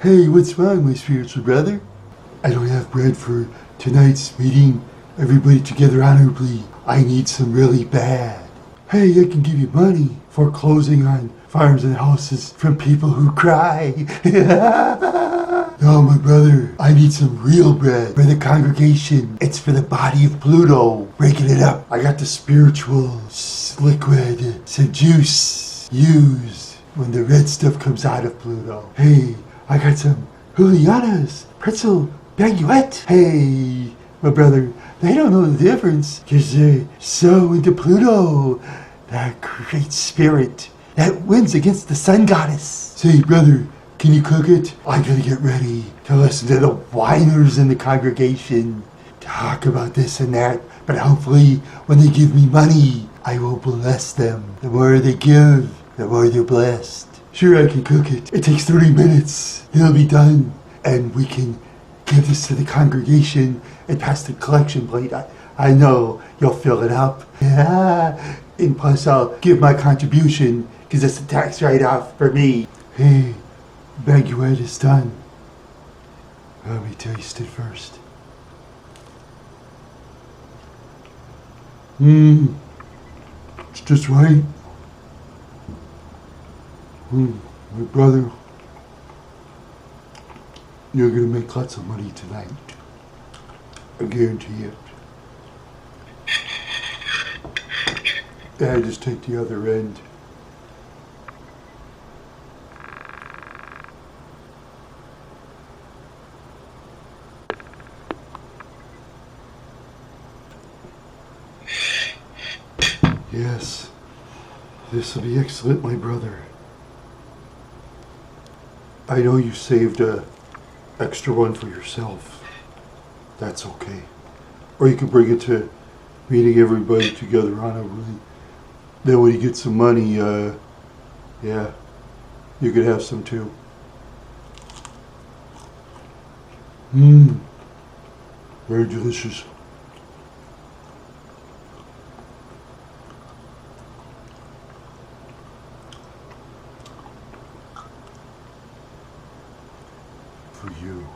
Hey, what's wrong, my spiritual brother? I don't have bread for tonight's meeting. Everybody together honorably. I need some really bad. Hey, I can give you money for closing on farms and houses from people who cry. No, my brother, I need some real bread for the congregation. It's for the body of Pluto. Breaking it up. I got the spiritual liquid, some juice used when the red stuff comes out of Pluto. Hey, I got some Juliana's pretzel baguette. Hey, my brother, they don't know the difference because they're so into Pluto, that great spirit that wins against the sun goddess. Say, brother, can you cook it? I gotta get ready to listen to the whiners in the congregation talk about this and that, but hopefully when they give me money, I will bless them. The more they give, the more they're blessed. Sure, I can cook it. It takes 30 minutes. It'll be done. And we can give this to the congregation and pass the collection plate. I know you'll fill it up. Yeah. And plus I'll give my contribution because it's a tax write-off for me. Hey, baguette is done. Let me taste it first. It's just right. My brother, you're gonna make lots of money tonight. I guarantee it. Yeah, just take the other end. Yes, this will be excellent, my brother. I know you saved a extra one for yourself. That's okay. Or you can bring it to meeting everybody together honorably. Then when you get some money, yeah, you could have some too. Very delicious. For you.